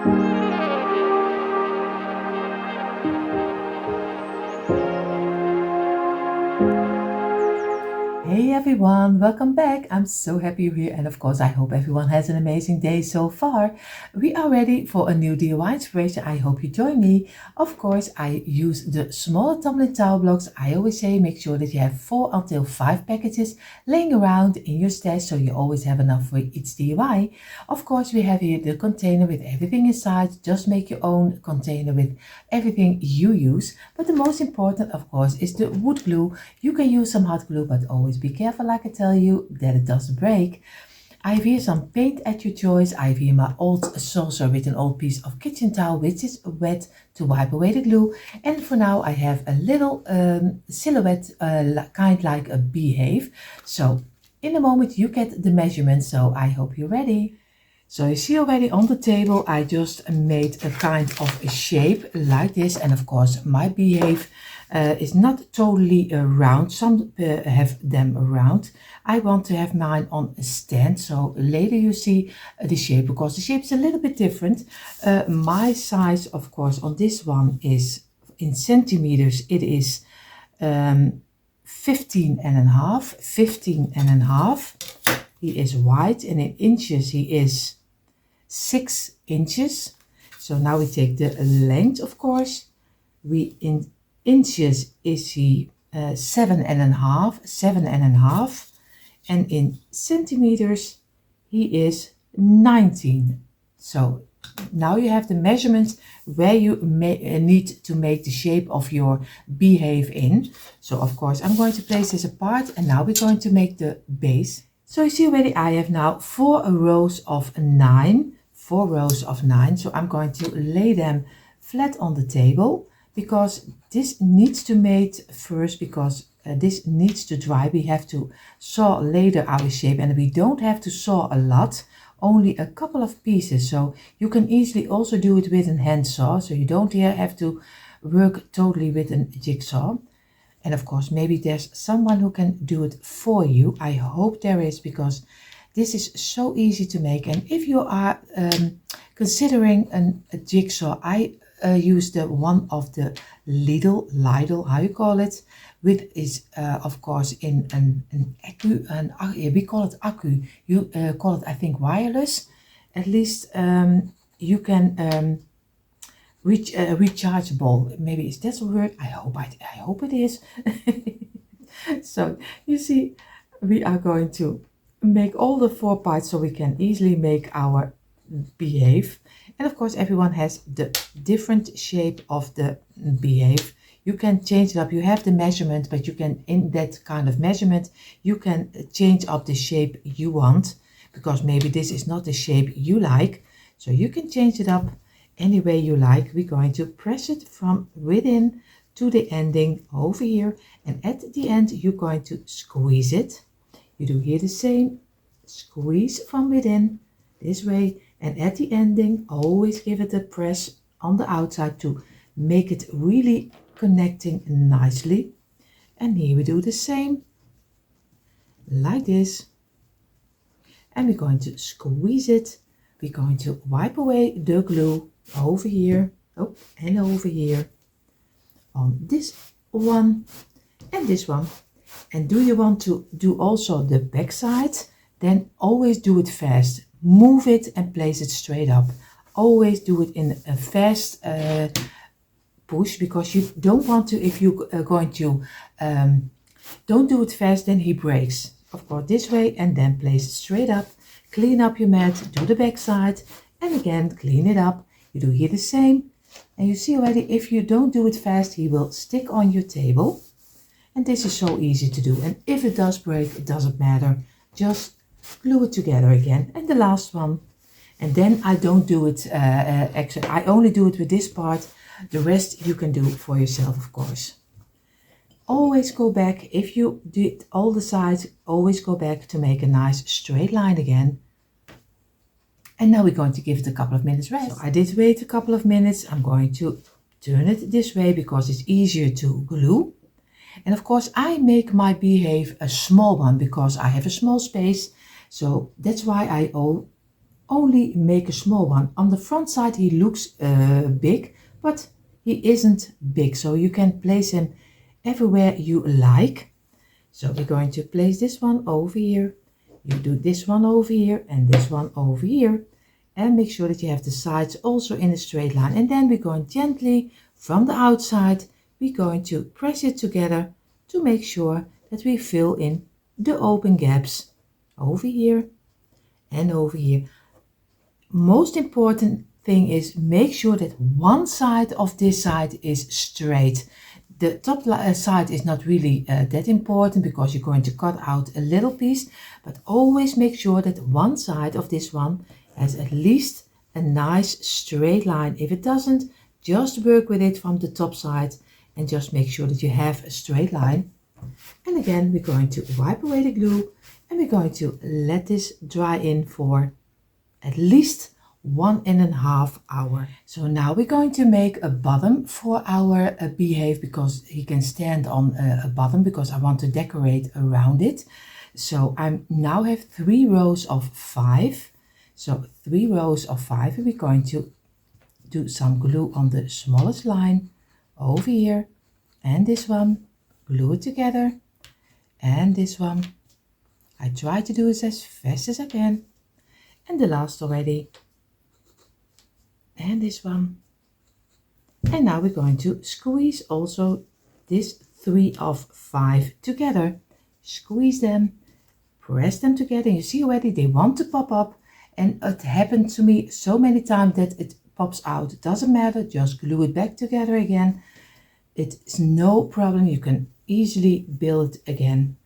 Hey everyone, welcome back. I'm so happy you're here, and of course I hope everyone has an amazing day so far. We are ready for a new DIY inspiration. I hope you join me. Of course, I use the smaller tumbling towel blocks. I always say make sure that you have 4 until 5 packages laying around in your stash so you always have enough for each DIY. Of course, we have here the container with everything inside. Just make your own container with everything you use. But the most important, of course, is the wood glue. You can use some hot glue, but always be careful, like I tell you, that it doesn't break. I have here some paint at your choice. I have here my old saucer with an old piece of kitchen towel which is wet to wipe away the glue. And for now I have a little silhouette kind like a beehive. So in a moment you get the measurements, so I hope you're ready. So you see already on the table I just made a kind of a shape like this, and of course my beehive is not totally round. Some have them round. I want to have mine on a stand, so later you see the shape, because the shape is a little bit different. My size, of course, on this one is in centimeters. It is 15 and a half. He is wide, and in inches he is 6 inches. So now we take the length, of course. In inches is he 7 and a half, and in centimeters he is 19. So now you have the measurements where you need to make the shape of your beehive in. So of course I'm going to place this apart, and now we're going to make the base. So you see already I have now 4 rows of 9. So I'm going to lay them flat on the table, because this needs to mate first, because this needs to dry. We have to saw later our shape, and we don't have to saw a lot, only a couple of pieces. So you can easily also do it with a hand saw, so you don't have to work totally with a jigsaw. And of course maybe there's someone who can do it for you. I hope there is, because this is so easy to make. And if you are considering a jigsaw, I use the one of the Lidl, how you call it, with is of course in an accu, we call it accu. You call it, I think, wireless. At least you can rechargeable. Maybe is that a word? I hope it is. So you see, we are going to make all the 4 parts so we can easily make our beehive. And of course everyone has the different shape of the beehive. You can change it up. You have the measurement, but you can, in that kind of measurement, you can change up the shape you want, because maybe this is not the shape you like. So you can change it up any way you like. We're going to press it from within to the ending over here, and at the end you're going to squeeze it. You do here the same, squeeze from within this way, and at the ending always give it a press on the outside to make it really connecting nicely. And here we do the same, like this, and we're going to squeeze it. We're going to wipe away the glue over here, and over here on this one and this one. And do you want to do also the back side, then always do it fast. Move it and place it straight up. Always do it in a fast push, because you don't want to, if you are going to, don't do it fast, then he breaks. Of course this way, and then place it straight up. Clean up your mat, do the back side, and again clean it up. You do here the same. And you see already, if you don't do it fast, he will stick on your table. And this is so easy to do. And if it does break, it doesn't matter. Just glue it together again. And the last one. And then I don't do it extra. I only do it with this part. The rest you can do for yourself, of course. Always go back. If you did all the sides, always go back to make a nice straight line again. And now we're going to give it a couple of minutes rest. So I did wait a couple of minutes. I'm going to turn it this way because it's easier to glue. And of course I make my beehive a small one because I have a small space. So that's why I only make a small one. On the front side he looks big, but he isn't big, so you can place him everywhere you like. So we're going to place this one over here. You do this one over here and this one over here. And make sure that you have the sides also in a straight line. And then we're going gently from the outside, we're going to press it together to make sure that we fill in the open gaps over here and over here. Most important thing is make sure that one side of this side is straight. The top side is not really that important because you're going to cut out a little piece, but always make sure that one side of this one has at least a nice straight line. If it doesn't, just work with it from the top side and just make sure that you have a straight line. And again, we're going to wipe away the glue and we're going to let this dry in for at least 1.5 hours. So now we're going to make a bottom for our beehive because he can stand on a bottom because I want to decorate around it. So I now have 3 rows of 5. So 3 rows of 5, and we're going to do some glue on the smallest line over here, and this one, glue it together, and this one. I try to do it as fast as I can, and the last already, and this one. And now we're going to squeeze also this 3 of 5 together. Squeeze them, press them together. You see already they want to pop up, and it happened to me so many times that it pops out. It doesn't matter, just glue it back together again. It's no problem, you can easily build it again.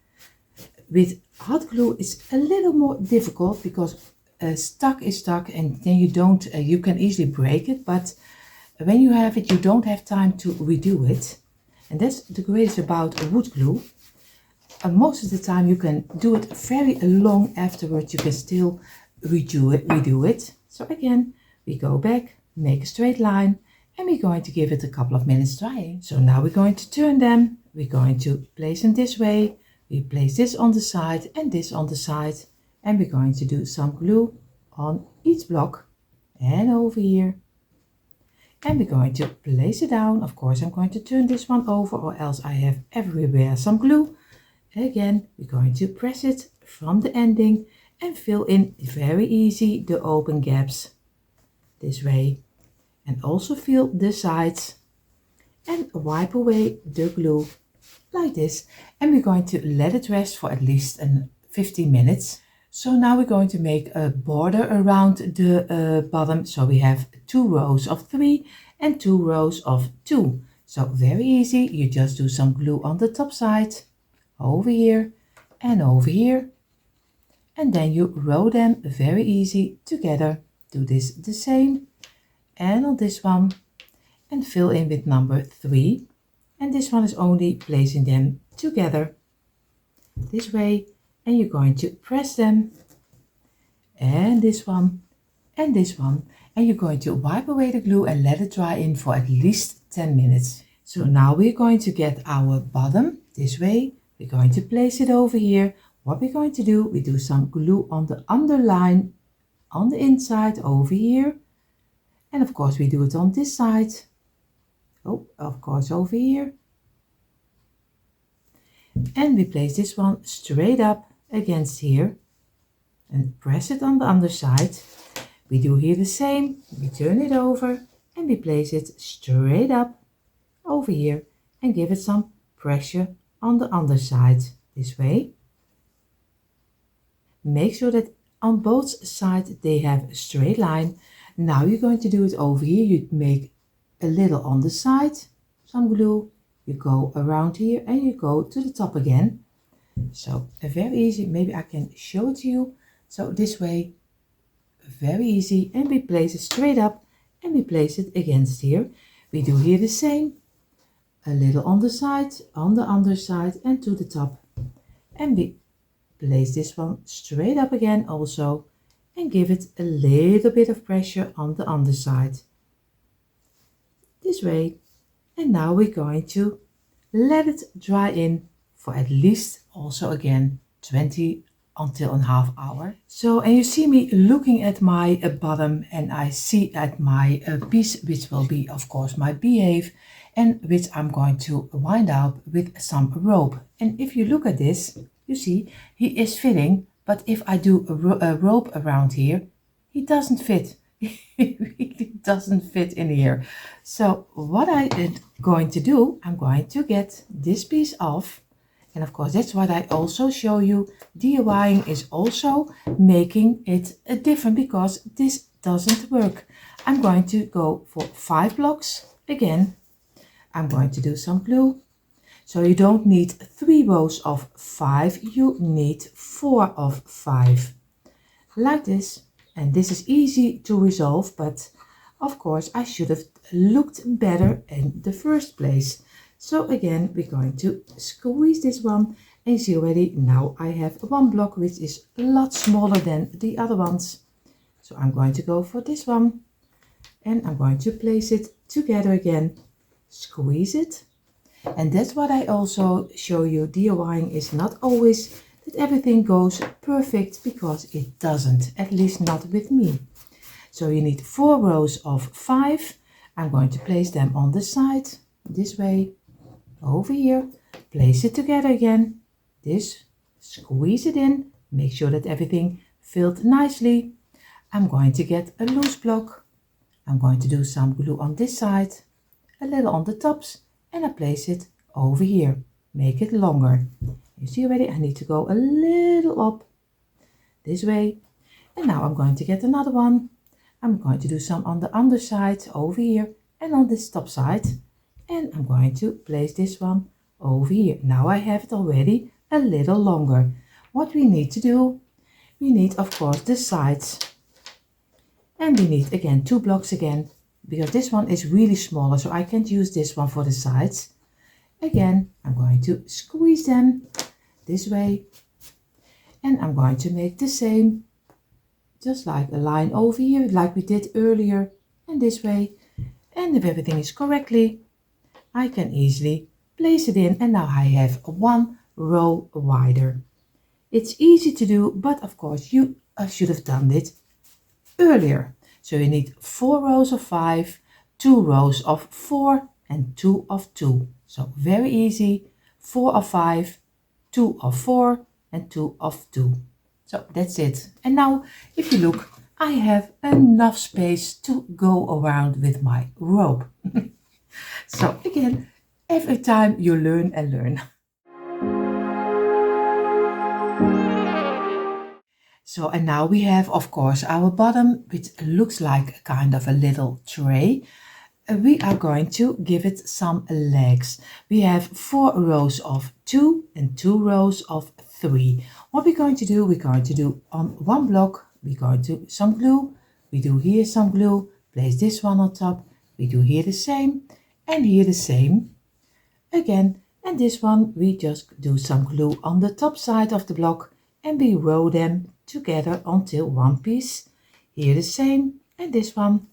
With hot glue it's a little more difficult because stuck is stuck, and then you can easily break it, but when you have it you don't have time to redo it. And that's the greatest about wood glue. Most of the time you can do it very long afterwards, you can still redo it. So again, we go back, make a straight line, and we're going to give it a couple of minutes drying. So now we're going to turn them. We're going to place them this way. We place this on the side and this on the side, and we're going to do some glue on each block and over here. And we're going to place it down. Of course, I'm going to turn this one over, or else I have everywhere some glue. Again, we're going to press it from the ending and fill in very easy the open gaps this way, and also fill the sides and wipe away the glue like this. And we're going to let it rest for at least 15 minutes. So now we're going to make a border around the bottom. So we have 2 rows of 3 and 2 rows of 2. So very easy, you just do some glue on the top side over here and over here, and then you row them very easy together. Do this the same and on this one, and fill in with number 3, and this one is only placing them together this way, and you're going to press them, and this one and this one, and you're going to wipe away the glue and let it dry in for at least 10 minutes. So now we're going to get our bottom this way. We're going to place it over here. What we're going to do, we do some glue on the underline on the inside over here, and of course we do it on this side. Oh, of course over here, and we place this one straight up against here and press it on the underside. We do here the same. We turn it over and we place it straight up over here and give it some pressure on the underside this way. Make sure that on both sides they have a straight line. Now you're going to do it over here. You make a little on the side, some glue, you go around here and you go to the top again. So very easy, maybe I can show it to you. So this way, very easy, and we place it straight up and we place it against here. We do here the same, a little on the side, on the underside and to the top, and we place this one straight up again also and give it a little bit of pressure on the underside this way. And now we're going to let it dry in for at least also again 20 until a half hour. So, and you see me looking at my bottom, and I see at my piece, which will be of course my BEEHIVE, and which I'm going to wind up with some rope. And if you look at this, you see he is fitting, but if I do a rope around here, he doesn't fit. He really doesn't fit in here. So what I am going to do, I'm going to get this piece off. And of course, that's what I also show you. DIYing is also making it different, because this doesn't work. I'm going to go for 5 blocks. Again, I'm going to do some glue. So you don't need 3 rows of 5, you need 4 of 5. Like this. And this is easy to resolve, but of course I should have looked better in the first place. So again, we're going to squeeze this one, and you see already now I have one block which is a lot smaller than the other ones. So I'm going to go for this one, and I'm going to place it together again, squeeze it. And that's what I also show you. DIYing is not always that everything goes perfect, because it doesn't, at least not with me. So you need 4 rows of 5. I'm going to place them on the side, this way, over here, place it together again, this, squeeze it in, make sure that everything filled nicely. I'm going to get a loose block. I'm going to do some glue on this side, a little on the tops, and I place it over here, make it longer. You see already, I need to go a little up this way. And now I'm going to get another one. I'm going to do some on the underside over here and on this top side. And I'm going to place this one over here. Now I have it already a little longer. What we need to do, we need of course the sides. And we need again 2 blocks again, because this one is really smaller, so I can't use this one for the sides. Again, I'm going to squeeze them this way, and I'm going to make the same, just like a line over here, like we did earlier, and this way. And if everything is correctly, I can easily place it in, and now I have 1 row wider. It's easy to do, but of course you should have done it earlier. So you need 4 rows of 5, 2 rows of 4, and 2 of 2. So very easy, 4 of 5, 2 of 4, and 2 of 2. So that's it. And now if you look, I have enough space to go around with my rope. So again, every time you learn and learn. So, and now we have of course our bottom, which looks like kind of a little tray. We are going to give it some legs. We have 4 rows of 2 and 2 rows of 3. What we're going to do, we're going to do on 1 block, we're going to do some glue. We do here some glue, place this one on top. We do here the same, and here the same again. And this one, we just do some glue on the top side of the block, and we row them together until one piece. Here the same, and this one.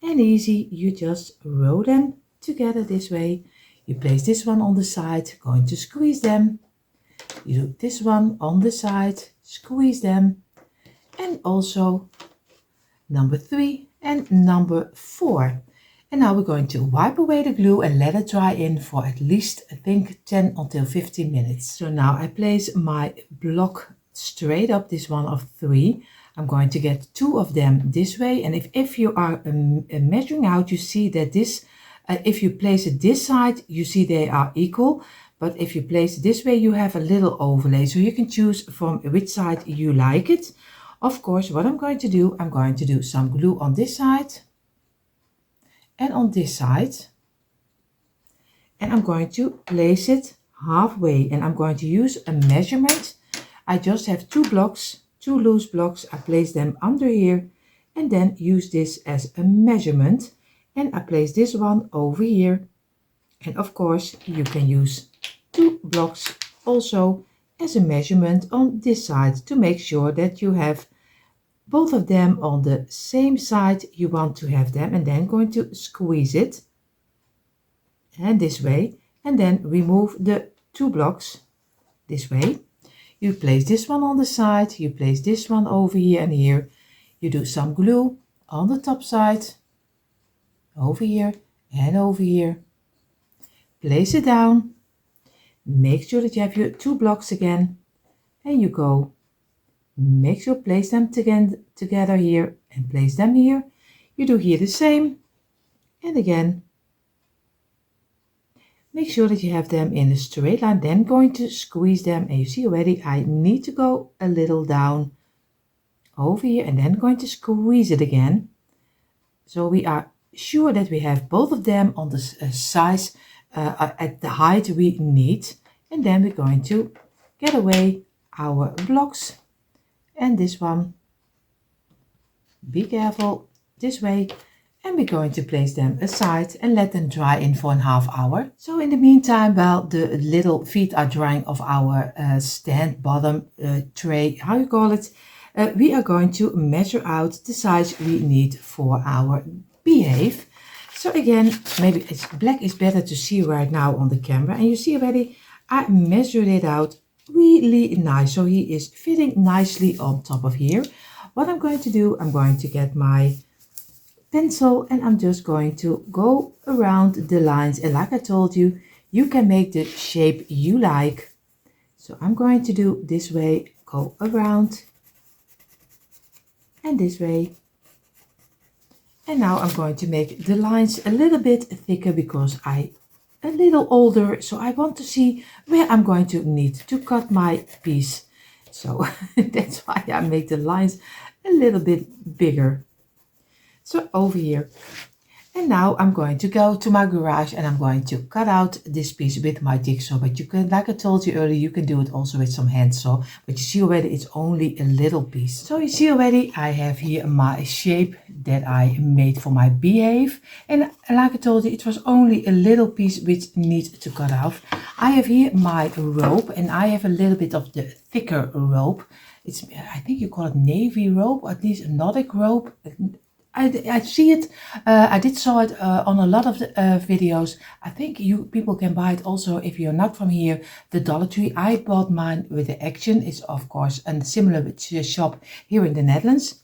And easy, you just row them together this way. You place this one on the side, going to squeeze them. You do this one on the side, squeeze them. And also number 3 and number 4. And now we're going to wipe away the glue and let it dry in for at least, I think, 10 until 15 minutes. So now I place my block straight up, this one of 3. I'm going to get 2 of them this way, and if you are measuring out, you see that this, if you place it this side, you see they are equal, but if you place it this way, you have a little overlay, so you can choose from which side you like it. Of course, what I'm going to do, I'm going to do some glue on this side and on this side, and I'm going to place it halfway, and I'm going to use a measurement. I just have 2 blocks, 2 loose blocks. I place them under here, and then use this as a measurement, and I place this one over here. And of course you can use 2 blocks also as a measurement on this side, to make sure that you have both of them on the same side you want to have them, and then going to squeeze it and this way, and then remove the 2 blocks this way. You place this one on the side, you place this one over here and here. You do some glue on the top side, over here and over here. Place it down. Make sure that you have your 2 blocks again. And you go. Make sure place them together here and place them here. You do here the same. And again. Make sure that you have them in a straight line. Then going to squeeze them. And you see already I need to go a little down over here and then going to squeeze it again. So we are sure that we have both of them on the size at the height we need. And then we're going to get away our blocks. And this one. Be careful. This way. And we're going to place them aside and let them dry in for a half hour. So in the meantime, while the little feet are drying of our stand bottom tray, how you call it, we are going to measure out the size we need for our BEEHIVE. So again, maybe black is better to see right now on the camera. And you see already, I measured it out really nice. So he is fitting nicely on top of here. What I'm going to do, I'm going to get my pencil and I'm just going to go around the lines, and like I told you, you can make the shape you like. So I'm going to do this way, go around and this way. And now I'm going to make the lines a little bit thicker because I'm a little older, so I want to see where I'm going to need to cut my piece. So that's why I make the lines a little bit bigger. So over here. And now I'm going to go to my garage and I'm going to cut out this piece with my jigsaw. But you can, like I told you earlier, you can do it also with some hand saw. But you see already it's only a little piece. So you see already I have here my shape that I made for my BEEHIVE. And like I told you, it was only a little piece which needs to cut off. I have here my rope and I have a little bit of the thicker rope. It's, I think you call it navy rope, or at least a Nordic rope. I see it, I did saw it on a lot of the videos. I think you people can buy it also if you're not from here, the Dollar Tree. I bought mine with the Action. It's of course a similar shop here in the Netherlands.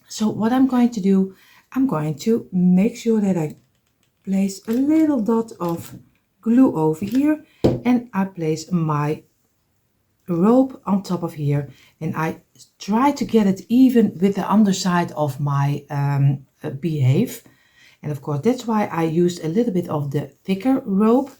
So what I'm going to do, I'm going to make sure that I place a little dot of glue over here and I place my rope on top of here, and I try to get it even with the underside of my BEEHIVE. And of course that's why I used a little bit of the thicker rope.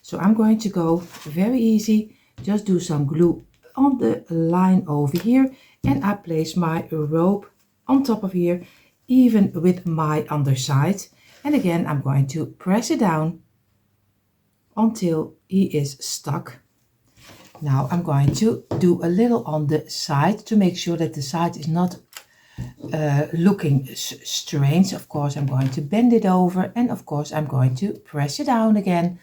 So I'm going to go very easy, just do some glue on the line over here, and I place my rope on top of here even with my underside. And again I'm going to press it down until he is stuck. Now I'm going to do a little on the side to make sure that the side is not looking strange. Of course I'm going to bend it over, and of course I'm going to press it down again,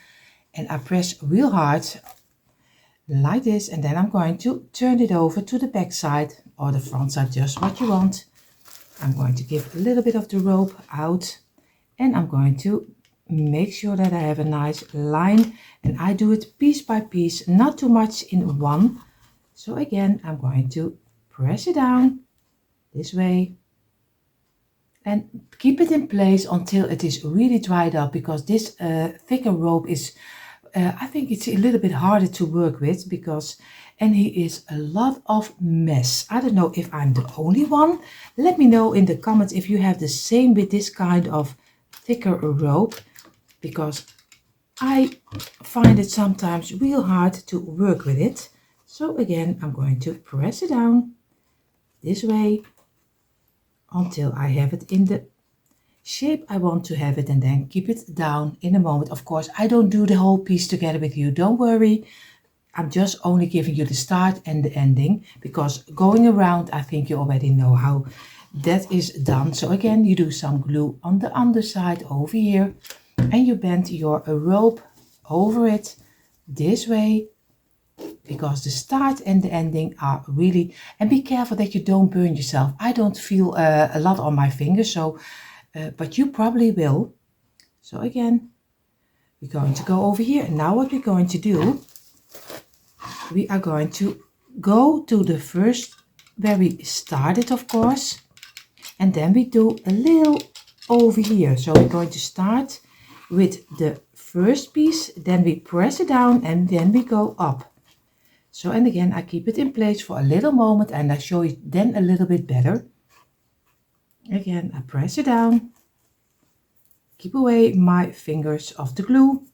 and I press real hard like this, and then I'm going to turn it over to the back side or the front side, just what you want. I'm going to give a little bit of the rope out, and I'm going to make sure that I have a nice line, and I do it piece by piece, not too much in one. So again I'm going to press it down this way and keep it in place until it is really dried up, because this thicker rope is I think it's a little bit harder to work with, because and he is a lot of mess. I don't know if I'm the only one. Let me know in the comments if you have the same with this kind of thicker rope, because I find it sometimes real hard to work with it. So again I'm going to press it down this way until I have it in the shape I want to have it, and then keep it down in a moment. Of course I don't do the whole piece together with you, don't worry. I'm just only giving you the start and the ending, because going around I think you already know how that is done. So again you do some glue on the underside over here, and you bend your rope over it this way, because the start and the ending are really, and be careful that you don't burn yourself. I don't feel a lot on my fingers, so but you probably will. So again we're going to go over here, and now what we're going to do, we are going to go to the first where we started, of course, and then we do a little over here. So we're going to start with the first piece, then we press it down and then we go up. So, and again, I keep it in place for a little moment and I show you then a little bit better. Again, I press it down, keep away my fingers of the glue.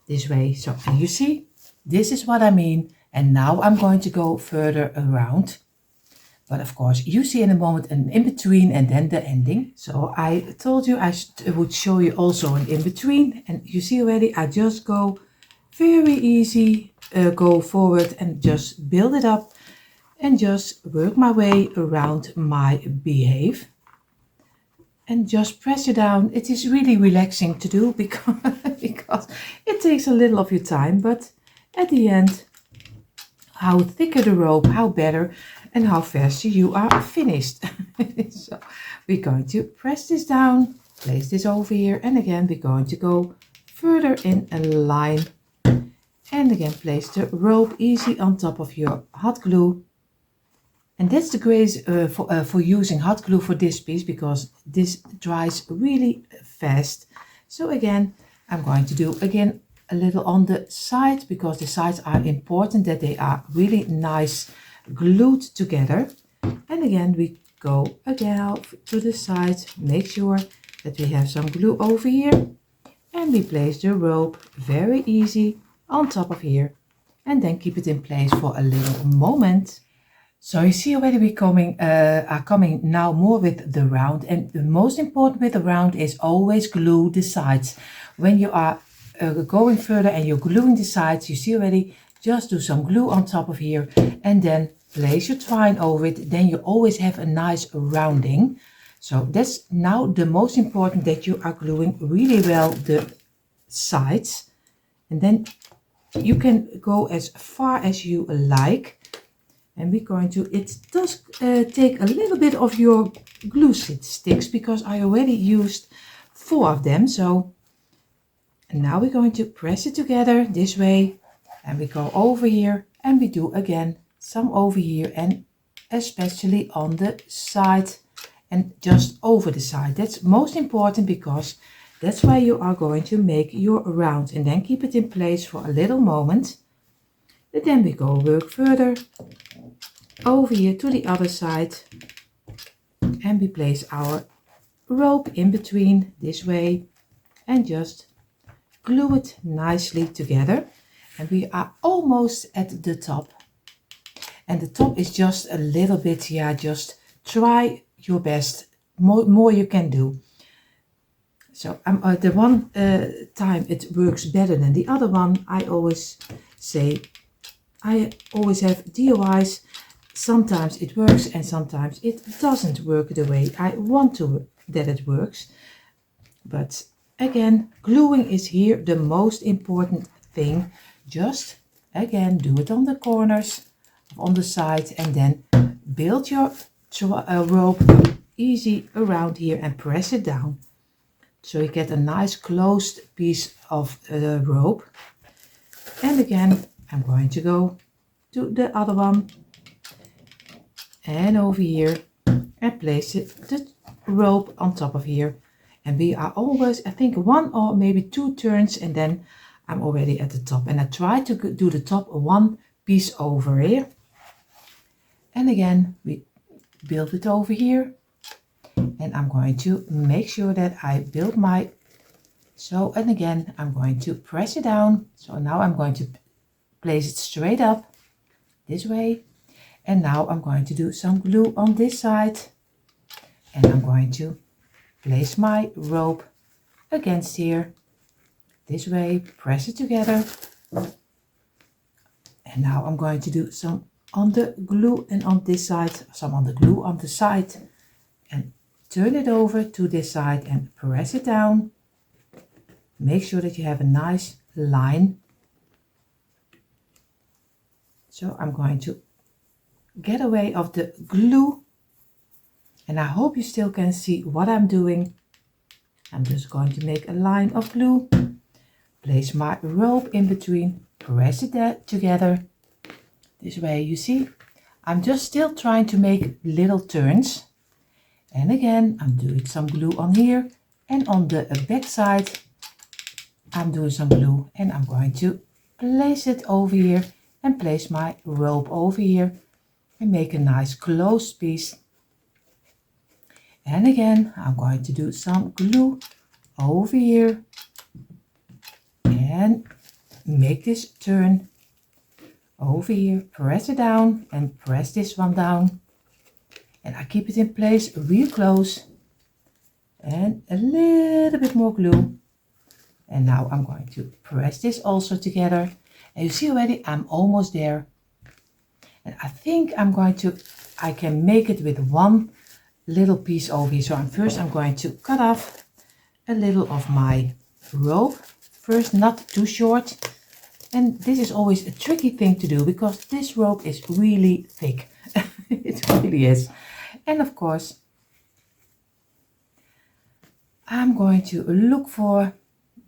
This way, so, and you see, this is what I mean. And now I'm going to go further around. But of course, you see in a moment an in-between and then the ending. So I told you I would show you also an in-between. And you see already, I just go very easy, go forward and just build it up. And just work my way around my beehive. And just press it down. It is really relaxing to do because it takes a little of your time. But at the end, how thicker the rope, how better and how faster you are finished. So we're going to press this down, place this over here, and again we're going to go further in a line. And again place the rope easy on top of your hot glue. And that's the grace for using hot glue for this piece, because this dries really fast. So again, I'm going to do again a little on the side, because the sides are important that they are really nice glued together. And again, we go again to the side, make sure that we have some glue over here. And we place the rope very easy on top of here. And then keep it in place for a little moment. So you see already we are coming now more with the round, and the most important with the round is always glue the sides. When you are going further and you're gluing the sides, you see already, just do some glue on top of here and then place your twine over it. Then you always have a nice rounding. So that's now the most important, that you are gluing really well the sides, and then you can go as far as you like. And we're going to, it does take a little bit of your glue sticks, because I already used 4 of them. So now we're going to press it together this way, and we go over here and we do again some over here, and especially on the side and just over the side. That's most important, because that's why you are going to make your round, and then keep it in place for a little moment. And then we go work further over here to the other side, and we place our rope in between this way and just glue it nicely together. And we are almost at the top, and the top is just a little bit, yeah, just try your best, more you can do. So the one time it works better than the other one. I always say, I always have DIYs. Sometimes it works and sometimes it doesn't work the way I want that it works. But again, gluing is here the most important thing. Just again, do it on the corners, on the side, and then build your rope easy around here and press it down. So you get a nice closed piece of rope. And again, I'm going to go to the other one. And over here, and place the rope on top of here. And we are always, I think, 1 or maybe 2 turns, and then I'm already at the top. And I try to do the top 1 piece over here. And again, we build it over here. And I'm going to make sure that I build my, so, and again, I'm going to press it down. So now I'm going to place it straight up this way. And now I'm going to do some glue on this side, and I'm going to place my rope against here this way, press it together. And now I'm going to do some on the glue and on this side, some on the glue on the side, and turn it over to this side and press it down. Make sure that you have a nice line. So I'm going to get away of the glue, and I hope you still can see what I'm doing. I'm just going to make a line of glue, place my rope in between, press it together, This way, you see, I'm just still trying to make little turns. And again, I'm doing some glue on here, and on the back side, I'm doing some glue, and I'm going to place it over here and place my rope over here and make a nice closed piece. And again, I'm going to do some glue over here and make this turn over here, press it down and press this one down, and I keep it in place real close, and a little bit more glue. And now I'm going to press this also together, and you see already I'm almost there. And I think I can make it with one little piece over here. So first I'm going to cut off a little of my rope first, not too short. And this is always a tricky thing to do because this rope is really thick. It really is. And of course, I'm going to look for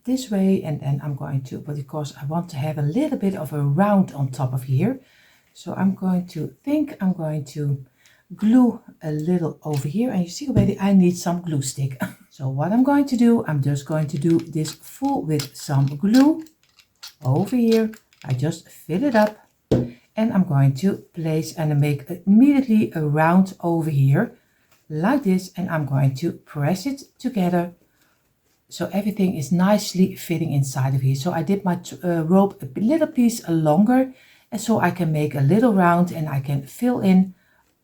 this way, and then I'm going to, but because I want to have a little bit of a round on top of here. So I'm going to glue a little over here, and you see already I need some glue stick. So what I'm going to do, I'm just going to do this full with some glue over here. I just fill it up, and I'm going to place and make immediately a round over here like this, and I'm going to press it together so everything is nicely fitting inside of here. So I did my rope a little piece longer, and so I can make a little round and I can fill in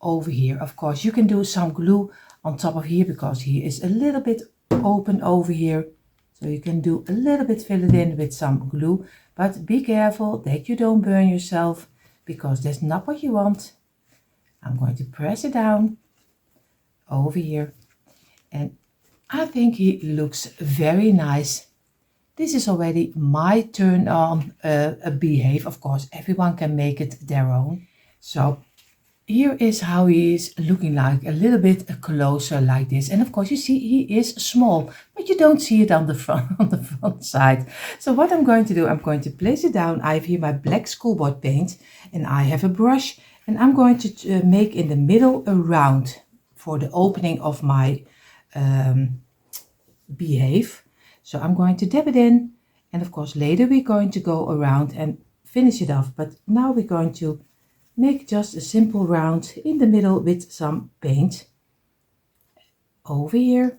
over here. Of course, you can do some glue on top of here because here is a little bit open over here. So you can do a little bit, fill it in with some glue, but be careful that you don't burn yourself because that's not what you want. I'm going to press it down over here, and I think he looks very nice. This is already my turn on a beehive. Of course, everyone can make it their own. So here is how he is looking like, a little bit closer like this. And of course, you see he is small, but you don't see it on the front side. So what I'm going to do, I'm going to place it down. I have here my black schoolboard paint, and I have a brush, and I'm going to make in the middle a round for the opening of my beehive. So I'm going to dab it in, and of course later we're going to go around and finish it off, but now we're going to make just a simple round in the middle with some paint over here.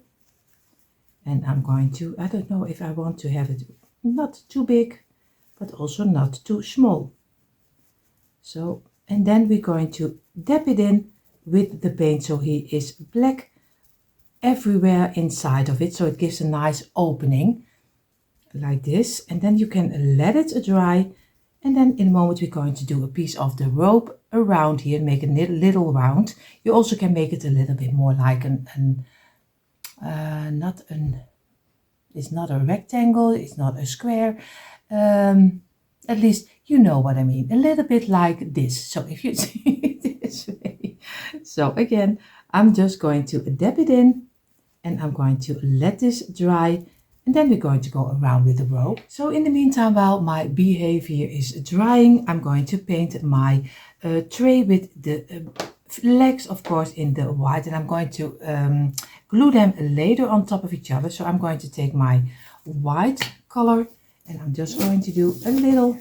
And I'm going to, I don't know if I want to have it not too big but also not too small. So, and then we're going to dab it in with the paint so he is black everywhere inside of it, so it gives a nice opening like this. And then you can let it dry, and then in a moment we're going to do a piece of the rope around here, make a little round. You also can make it a little bit more like it's not a rectangle, it's not a square, at least you know what I mean, a little bit like this. So if you see it this way, so again I'm just going to dab it in, and I'm going to let this dry, and then we're going to go around with the rope. So in the meantime, while my beehive here is drying, I'm going to paint my tray with the legs, of course, in the white, and I'm going to glue them later on top of each other. So I'm going to take my white color, and I'm just going to do a little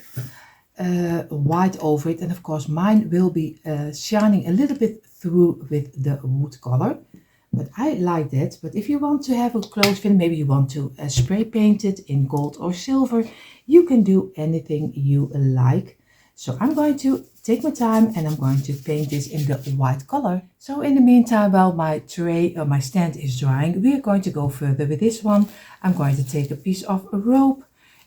white over it, and of course mine will be shining a little bit through with the wood color. But I like that. But if you want to have a close fit, maybe you want to spray paint it in gold or silver, you can do anything you like. So I'm going to take my time, and I'm going to paint this in the white color. So in the meantime, while my tray or my stand is drying, we are going to go further with this one. I'm going to take a piece of rope,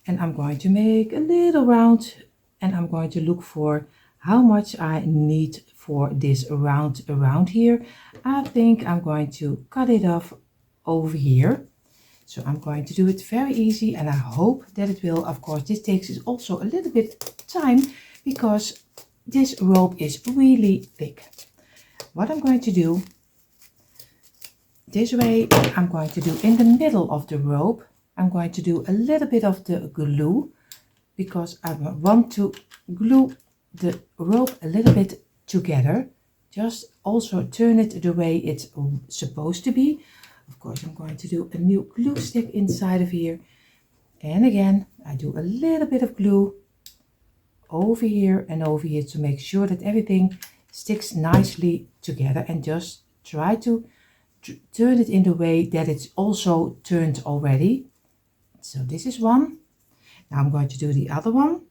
and I'm going to make a little round, and I'm going to look for how much I need for this round around here. I think I'm going to cut it off over here. So I'm going to do it very easy, and I hope that it will. Of course, this takes also a little bit time because this rope is really thick. What I'm going to do this way, I'm going to do in the middle of the rope, I'm going to do a little bit of the glue because I want to glue the rope a little bit together. Just also turn it the way it's supposed to be. Of course, I'm going to do a new glue stick inside of here. And again, I do a little bit of glue over here and over here to make sure that everything sticks nicely together, and just try to turn it in the way that it's also turned already. So this is one. Now I'm going to do the other one.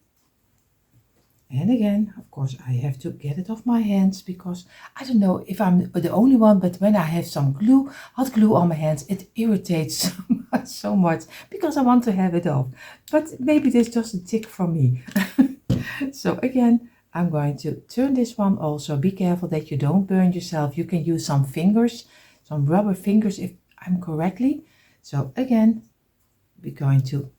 And again, of course, I have to get it off my hands, because I don't know if I'm the only one, but when I have some glue, hot glue on my hands, it irritates so much because I want to have it off. But maybe this is just a tick from me. So again, I'm going to turn this one also. Be careful that you don't burn yourself. You can use some fingers, some rubber fingers if I'm correctly. So again, we're going to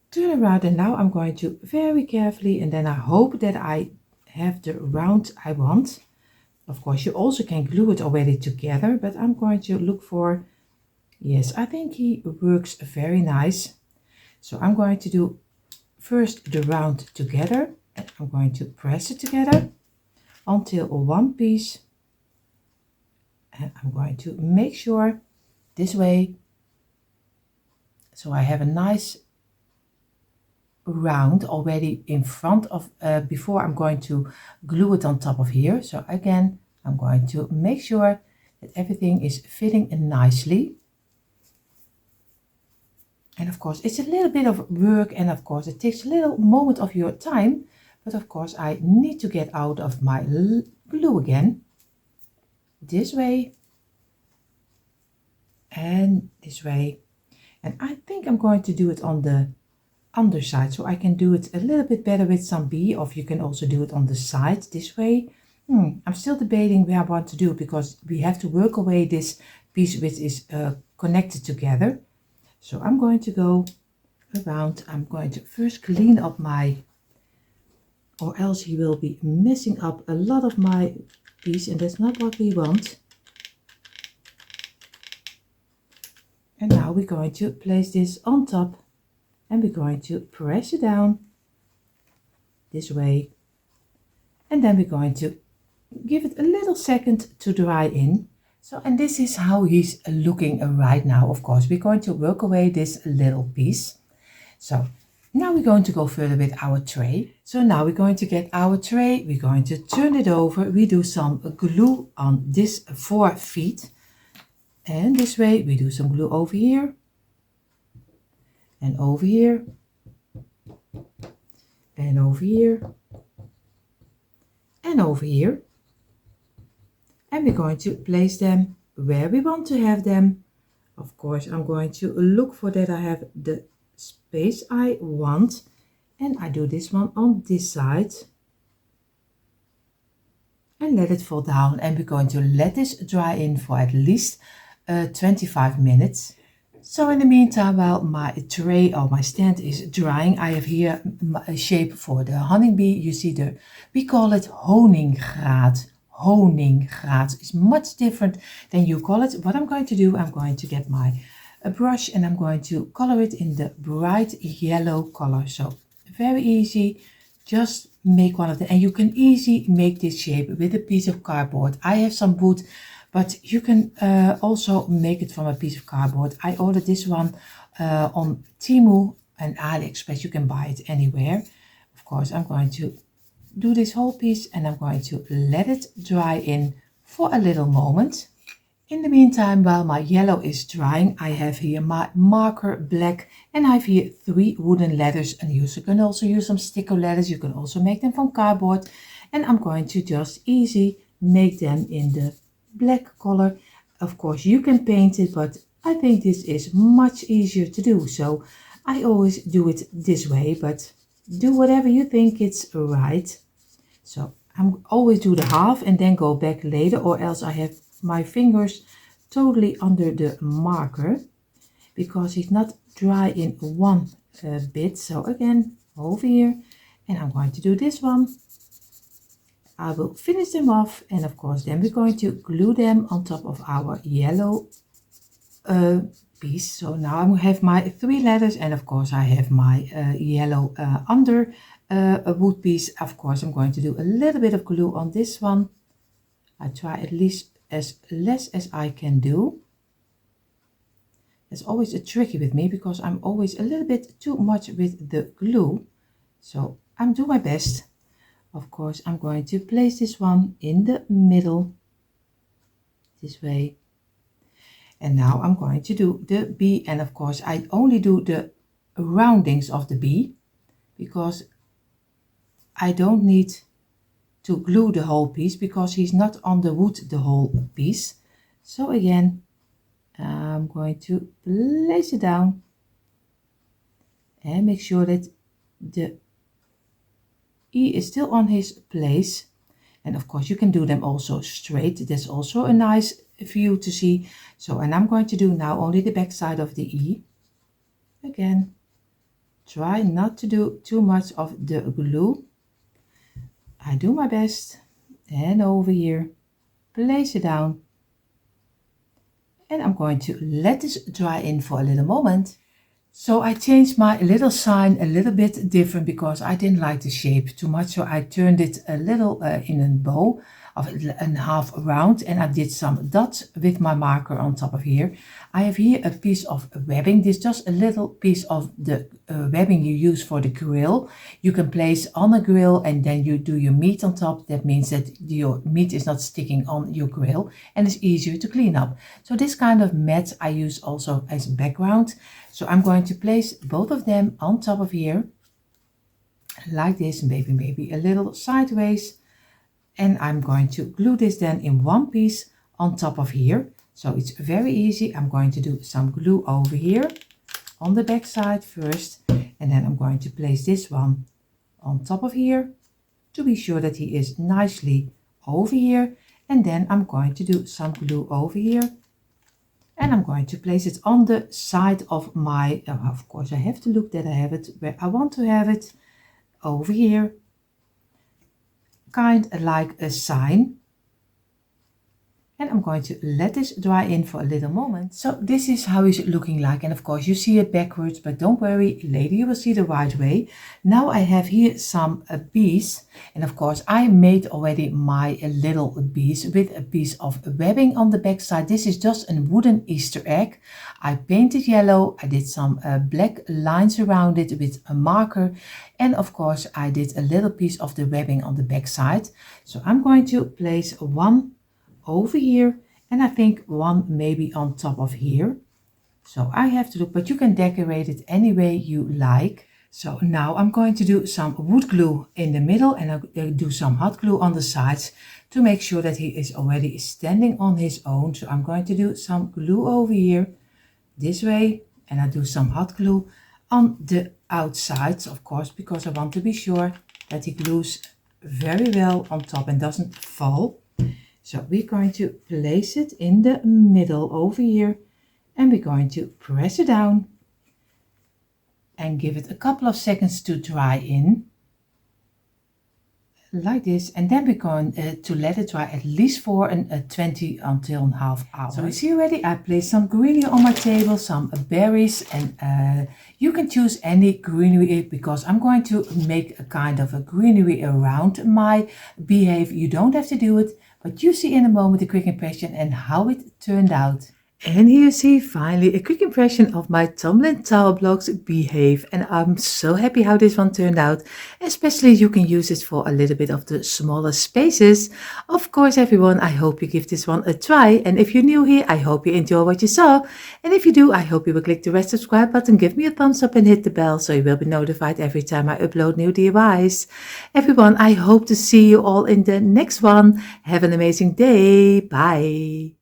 turn around, and now I'm going to very carefully, and then I hope that I have the round I want. Of course, you also can glue it already together, but I'm going to look for, yes, I think he works very nice. So I'm going to do first the round together, and I'm going to press it together until one piece, and I'm going to make sure this way, so I have a nice round already in front of before I'm going to glue it on top of here. So again, I'm going to make sure that everything is fitting nicely. And of course, it's a little bit of work, and of course it takes a little moment of your time, but of course I need to get out of my glue again, this way and this way. And I think I'm going to do it on the underside, so I can do it a little bit better with some bee, or you can also do it on the side this way. I'm still debating where I want to do it, because we have to work away this piece which is connected together. So I'm going to go around. I'm going to first clean up my, or else he will be messing up a lot of my piece, and that's not what we want. And now we're going to place this on top, and we're going to press it down this way, and then we're going to give it a little second to dry in. So, and this is how he's looking right now. Of course, we're going to work away this little piece. So now we're going to go further with our tray. So now we're going to get our tray, we're going to turn it over, we do some glue on this 4 feet, and this way we do some glue over here, and over here, and over here, and over here. And we're going to place them where we want to have them. Of course, I'm going to look for that I have the space I want. And I do this one on this side. And let it fall down. And we're going to let this dry in for at least 25 minutes. So in the meantime, while my tray or my stand is drying, I have here a shape for the honeybee. You see we call it honingraad. Honingraad is much different than you call it. What I'm going to do, I'm going to get my brush, and I'm going to color it in the bright yellow color. So very easy, just make one of them, and you can easily make this shape with a piece of cardboard. I have some wood, but you can also make it from a piece of cardboard. I ordered this one on Temu and AliExpress. You can buy it anywhere. Of course, I'm going to do this whole piece, and I'm going to let it dry in for a little moment. In the meantime, while my yellow is drying, I have here my marker black, and I have here 3 wooden letters, and you can also use some sticker letters. You can also make them from cardboard, and I'm going to just easy make them in the black color. Of course, you can paint it, but I think this is much easier to do, so I always do it this way, but do whatever you think it's right. So I'm always do the half and then go back later, or else I have my fingers totally under the marker, because it's not dry in one bit. So again, over here, and I'm going to do this one. I will finish them off, and of course then we're going to glue them on top of our yellow piece. So now I have my 3 letters, and of course I have my yellow under a wood piece, of course, I'm going to do a little bit of glue on this one. I try at least as less as I can do. It's always a tricky with me because I'm always a little bit too much with the glue. So I'm doing my best. Of course, I'm going to place this one in the middle, this way. And now I'm going to do the bee, and of course I only do the roundings of the bee because I don't need to glue the whole piece because he's not on the wood the whole piece. So again, I'm going to place it down and make sure that the E is still on his place. And of course you can do them also straight. That's also a nice view to see. So, and I'm going to do now only the back side of the E. Again, try not to do too much of the glue. I do my best. And over here, place it down. And I'm going to let this dry in for a little moment. So I changed my little sign a little bit different because I didn't like the shape too much. So I turned it a little in a bow of a half round, and I did some dots with my marker on top of here. I have here a piece of webbing. This is just a little piece of the webbing you use for the grill. You can place on a grill and then you do your meat on top. That means that your meat is not sticking on your grill and it's easier to clean up. So this kind of mat I use also as a background. So I'm going to place both of them on top of here like this, maybe a little sideways. And I'm going to glue this then in one piece on top of here. So it's very easy. I'm going to do some glue over here on the back side first. And then I'm going to place this one on top of here to be sure that he is nicely over here. And then I'm going to do some glue over here. And I'm going to place it on the side of my, of course I have to look that I have it where I want to have it, over here. Kind of like a sign. And I'm going to let this dry in for a little moment. So this is how it's looking like, and of course you see it backwards, but don't worry, later you will see the right way. Now I have here some bees, and of course I made already my little bees with a piece of webbing on the back side. This is just a wooden Easter egg. I painted yellow, I did some black lines around it with a marker, and of course I did a little piece of the webbing on the back side. So I'm going to place one over here, and I think one maybe on top of here. So I have to look, but you can decorate it any way you like. So now I'm going to do some wood glue in the middle, and I'll do some hot glue on the sides to make sure that he is already standing on his own. So I'm going to do some glue over here this way, and I do some hot glue on the outsides, of course, because I want to be sure that he glues very well on top and doesn't fall. So we're going to place it in the middle over here, and we're going to press it down and give it a couple of seconds to dry in like this, and then we're going to let it dry at least for 20 until a half hour. So you see already I placed some greenery on my table, some berries, and you can choose any greenery because I'm going to make a kind of a greenery around my beehive. You don't have to do it, but you see in a moment a quick impression and how it turned out. And here you see finally a quick impression of my tumbling tower blocks beehive, and I'm so happy how this one turned out. Especially you can use it for a little bit of the smaller spaces. Of course everyone, I hope you give this one a try, and if you're new here, I hope you enjoy what you saw, and if you do, I hope you will click the red subscribe button, give me a thumbs up and hit the bell so you will be notified every time I upload new DIYs. Everyone, I hope to see you all in the next one. Have an amazing day. Bye.